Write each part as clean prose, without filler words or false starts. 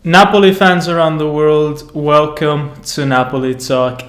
Napoli fans around the world, welcome to Napoli Talk.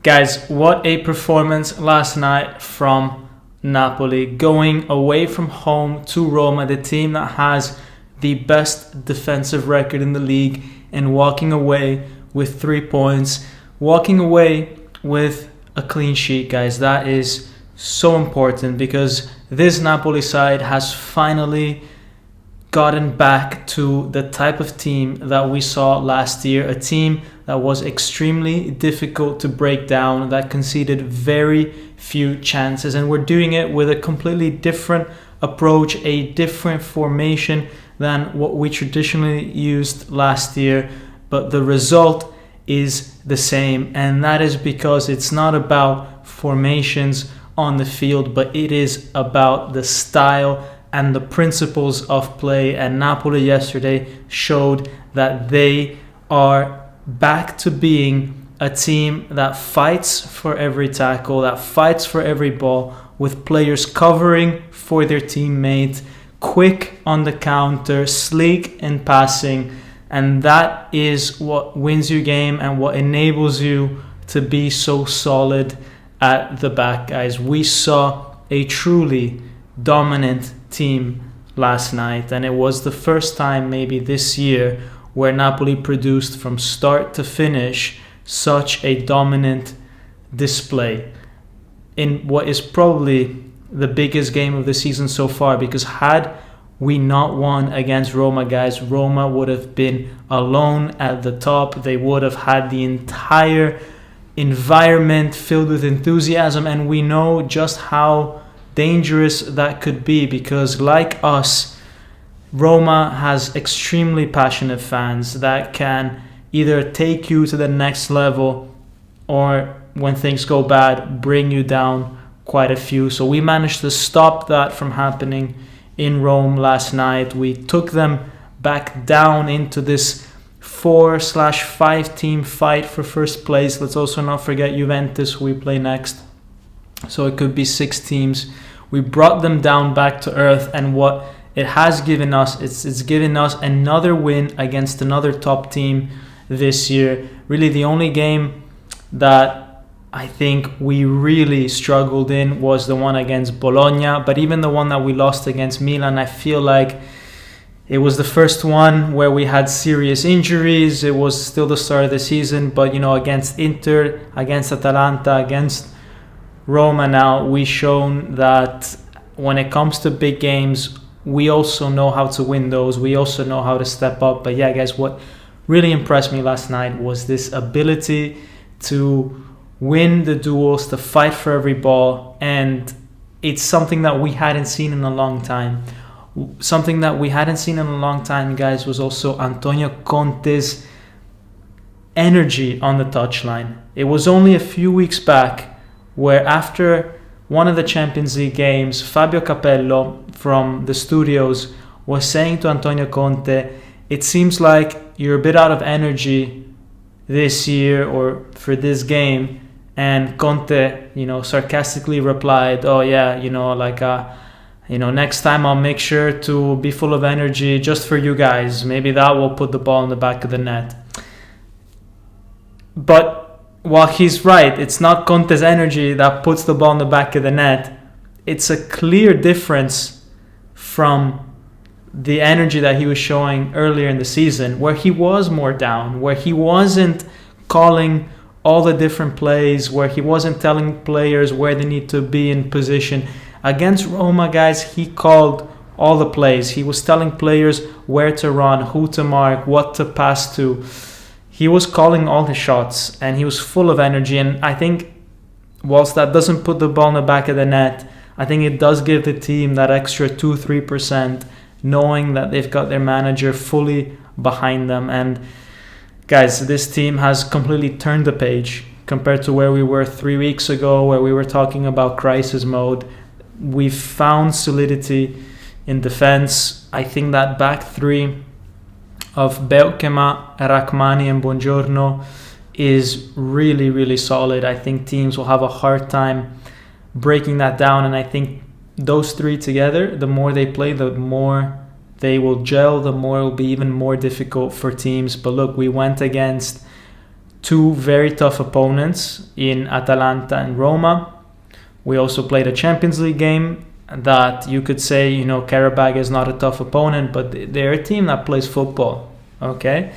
Guys, what a performance last night from Napoli, going away from home to Roma, the team that has the best defensive record in the league, and walking away with 3 points, walking away with a clean sheet, guys. That is so important because this Napoli side has finally gotten back to the type of team that we saw last year, a team that was extremely difficult to break down, that conceded very few chances, and we're doing it with a completely different approach, a different formation than what we traditionally used last year, but the result is the same, and that is because it's not about formations on the field, but it is about the style and the principles of play. And Napoli yesterday showed that they are back to being a team that fights for every tackle, that fights for every ball, with players covering for their teammate, quick on the counter, sleek in passing, and that is what wins you game and what enables you to be so solid at the back, guys. We saw a truly dominant team last night, and it was the first time maybe this year where Napoli produced from start to finish such a dominant display in what is probably the biggest game of the season so far, because had we not won against Roma, guys, Roma would have been alone at the top. They would have had the entire environment filled with enthusiasm, and we know just how dangerous that could be, because like us, Roma has extremely passionate fans that can either take you to the next level or, when things go bad, bring you down quite a few. So we managed to stop that from happening in Rome last night. We took them back down into this 4/5 team fight for first place. Let's also not forget Juventus, who we play next. So it could be 6 teams. We brought them down back to earth, and what it has given us, it's given us another win against another top team this year. Really, the only game that I think we really struggled in was the one against Bologna, but even the one that we lost against Milan, I feel like it was the first one where we had serious injuries. It was still the start of the season, but against Inter, against Atalanta, against Roma now, we've shown that when it comes to big games, we also know how to win those. We also know how to step up. But yeah, guys, what really impressed me last night was this ability to win the duels, to fight for every ball, and it's something that we hadn't seen in a long time. Something that we hadn't seen in a long time, guys, was also Antonio Conte's energy on the touchline. It was only a few weeks back where, after one of the Champions League games, Fabio Capello from the studios was saying to Antonio Conte, it seems like you're a bit out of energy this year or for this game. And Conte, sarcastically replied, oh yeah, next time I'll make sure to be full of energy just for you guys. Maybe that will put the ball in the back of the net. But while he's right, it's not Conte's energy that puts the ball in the back of the net. It's a clear difference from the energy that he was showing earlier in the season, where he was more down, where he wasn't calling all the different plays, where he wasn't telling players where they need to be in position. Against Roma, guys, he called all the plays. He was telling players where to run, who to mark, what to pass to. He was calling all his shots, and he was full of energy. And I think, whilst that doesn't put the ball in the back of the net, I think it does give the team that extra 2-3%, knowing that they've got their manager fully behind them. And guys, this team has completely turned the page compared to where we were 3 weeks ago, where we were talking about crisis mode. We've found solidity in defense. I think that back three of Beukema, Rachmani and Buongiorno is really, really solid. I think teams will have a hard time breaking that down, and I think those three together, the more they play, the more they will gel, the more it will be even more difficult for teams. But look, we went against two very tough opponents in Atalanta and Roma. We also played a Champions League game that you could say, Karabakh is not a tough opponent, but they're a team that plays football, okay?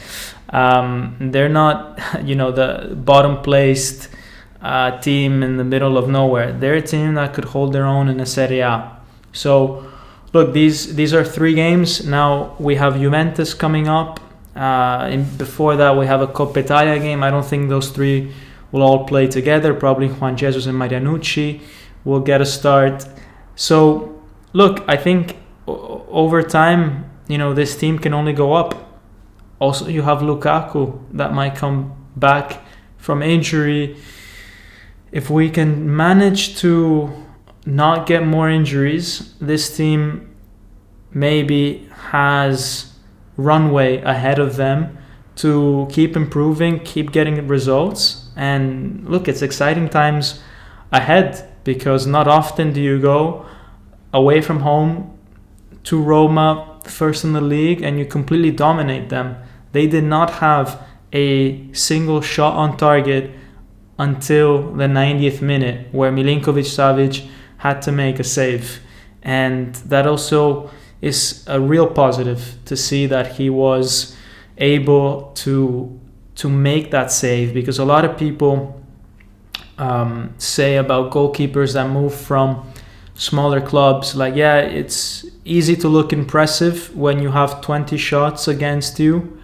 They're not, the bottom placed team in the middle of nowhere. They're a team that could hold their own in the Serie A. So, look, these are 3 games. Now we have Juventus coming up. Before that, we have a Coppa Italia game. I don't think those 3 will all play together. Probably Juan Jesus and Marianucci will get a start. So, look, I think over time, this team can only go up. Also, you have Lukaku that might come back from injury. If we can manage to not get more injuries, this team maybe has runway ahead of them to keep improving, keep getting results. And look, it's exciting times ahead, because not often do you go away from home to Roma, first in the league, and you completely dominate them. They did not have a single shot on target until the 90th minute, where Milinkovic-Savic had to make a save. And that also is a real positive to see that he was able to make that save, because a lot of people say about goalkeepers that move from smaller clubs, like, yeah, it's easy to look impressive when you have 20 shots against you.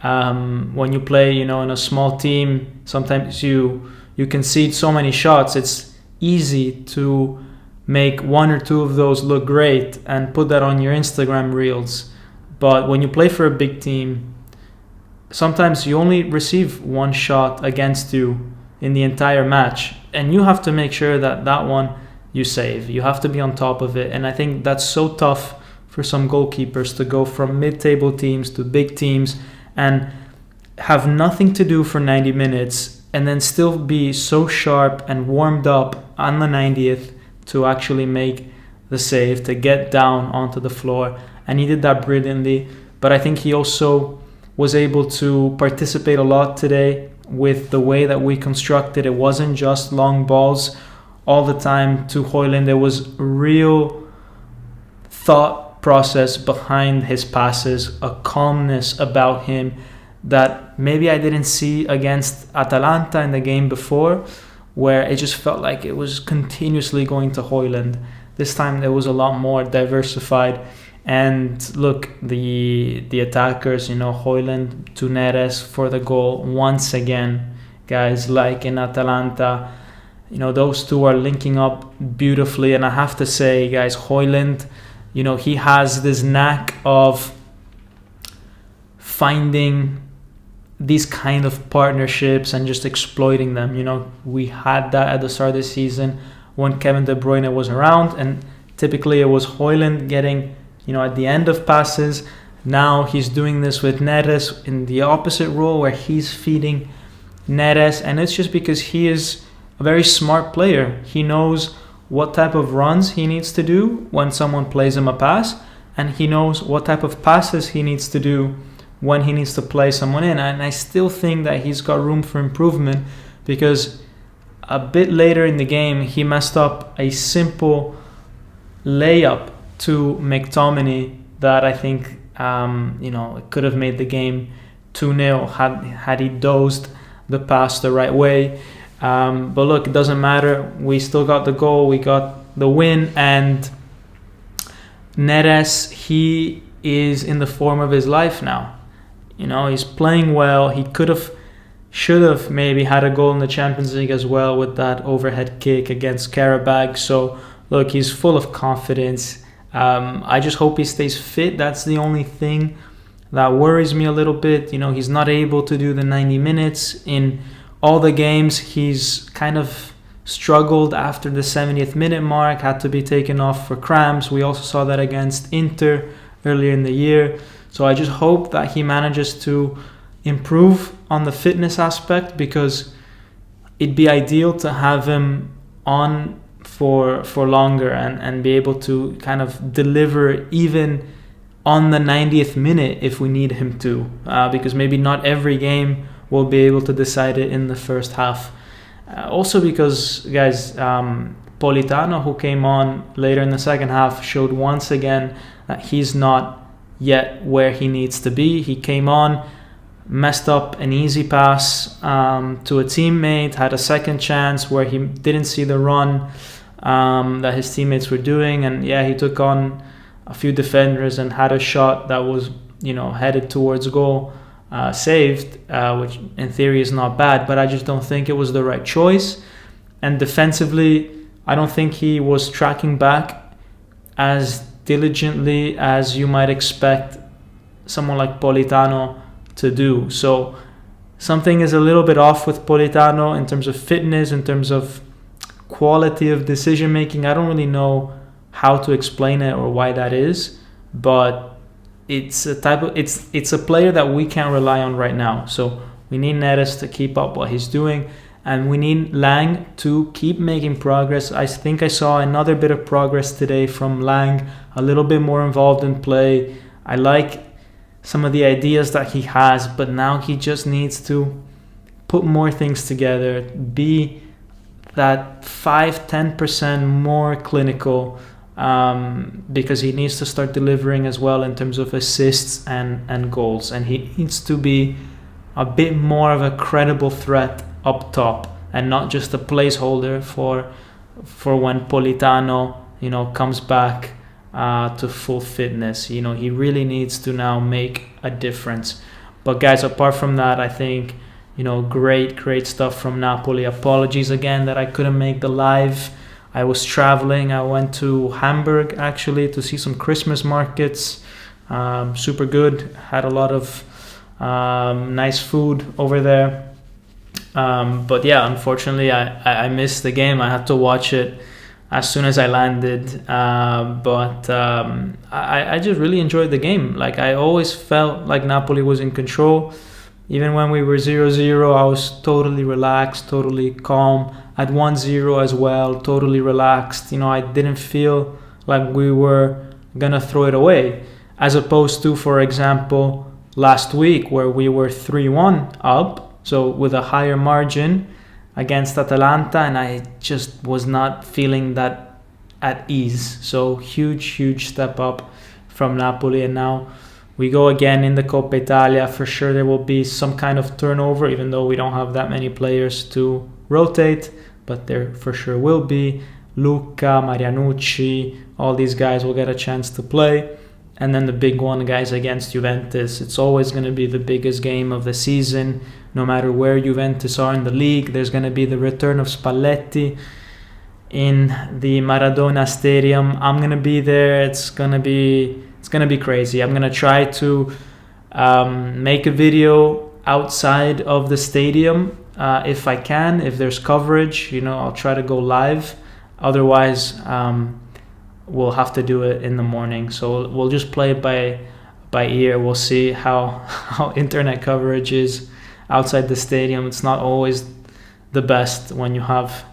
When you play, in a small team, sometimes you concede so many shots. It's easy to make 1 or 2 of those look great and put that on your Instagram reels. But when you play for a big team, sometimes you only receive 1 shot against you in the entire match, and you have to make sure that one you save. You have to be on top of it. And I think that's so tough for some goalkeepers to go from mid-table teams to big teams and have nothing to do for 90 minutes and then still be so sharp and warmed up on the 90th to actually make the save, to get down onto the floor. And he did that brilliantly. But I think he also was able to participate a lot today with the way that we constructed. It wasn't just long balls all the time to Hojlund. There was real thought process behind his passes, a calmness about him that maybe I didn't see against Atalanta in the game before, where it just felt like it was continuously going to Hojlund. This time there was a lot more diversified. And look, the attackers, Hojlund to Neres for the goal once again. Guys, like in Atalanta, those two are linking up beautifully. And I have to say, guys, Hojlund, he has this knack of finding these kind of partnerships and just exploiting them. We had that at the start of the season when Kevin De Bruyne was around, and typically it was Hojlund getting, at the end of passes. Now he's doing this with Neres in the opposite role, where he's feeding Neres, and it's just because he is a very smart player. He knows what type of runs he needs to do when someone plays him a pass, and he knows what type of passes he needs to do when he needs to play someone in. And I still think that he's got room for improvement, because a bit later in the game he messed up a simple layup to McTominay that I think it could have made the game 2-0 had he dosed the pass the right way. But look, it doesn't matter. We still got the goal. We got the win. And Neres, he is in the form of his life now. He's playing well. He should have maybe had a goal in the Champions League as well with that overhead kick against Karabakh. So look, he's full of confidence. I just hope he stays fit. That's the only thing that worries me a little bit. He's not able to do the 90 minutes in all the games. He's kind of struggled after the 70th minute mark, had to be taken off for cramps. We also saw that against Inter earlier in the year. So I just hope that he manages to improve on the fitness aspect, because it'd be ideal to have him on for longer and be able to kind of deliver even on the 90th minute if we need him to, because maybe not every game we'll be able to decide it in the first half. Also because, guys, Politano, who came on later in the second half, showed once again that he's not yet where he needs to be. He came on, messed up an easy pass to a teammate, had a second chance where he didn't see the run that his teammates were doing, and yeah, he took on a few defenders and had a shot that was, headed towards goal, saved, which in theory is not bad, but I just don't think it was the right choice. And defensively, I don't think he was tracking back as diligently as you might expect someone like Politano to do. So something is a little bit off with Politano in terms of fitness, in terms of quality of decision making. I don't really know how to explain it or why that is, but it's a player that we can't rely on right now. So we need Neres to keep up what he's doing, and we need Lang to keep making progress. I think I saw another bit of progress today from Lang, a little bit more involved in play. I like some of the ideas that he has, but now he just needs to put more things together, be that 5-10% more clinical, because he needs to start delivering as well in terms of assists and goals, and he needs to be a bit more of a credible threat up top and not just a placeholder for when Politano comes back to full fitness. He really needs to now make a difference. But guys, apart from that, I think great stuff from Napoli. Apologies again that I couldn't make the live. I was traveling. I went to Hamburg actually to see some Christmas markets. Super good. Had a lot of nice food over there. But yeah, unfortunately I missed the game. I had to watch it as soon as I landed. But I just really enjoyed the game. Like, I always felt like Napoli was in control. Even when we were 0-0, I was totally relaxed, totally calm. At 1-0 as well, totally relaxed. I didn't feel like we were gonna throw it away. As opposed to, for example, last week where we were 3-1 up, so with a higher margin against Atalanta, and I just was not feeling that at ease. So huge step up from Napoli, and now we go again in the Coppa Italia. For sure there will be some kind of turnover, even though we don't have that many players to rotate, but there for sure will be. Luca, Marianucci, all these guys will get a chance to play. And then the big one, guys, against Juventus. It's always going to be the biggest game of the season. No matter where Juventus are in the league, there's going to be the return of Spalletti in the Maradona Stadium. I'm going to be there. It's going to be crazy. I'm going to try to make a video outside of the stadium if I can. If there's coverage, I'll try to go live. Otherwise, we'll have to do it in the morning. So we'll just play it by ear. We'll see how internet coverage is outside the stadium. It's not always the best when you have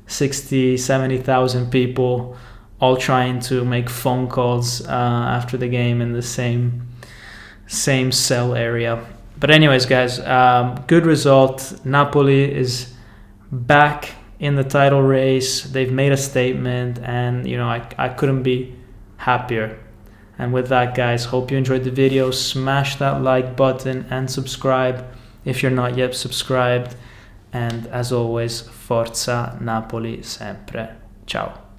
60,000-70,000 people all trying to make phone calls after the game in the same cell area. But anyways, guys, good result. Napoli is back in the title race. They've made a statement, and I couldn't be happier. And with that, guys, hope you enjoyed the video. Smash that like button and subscribe if you're not yet subscribed. And as always, Forza Napoli sempre. Ciao.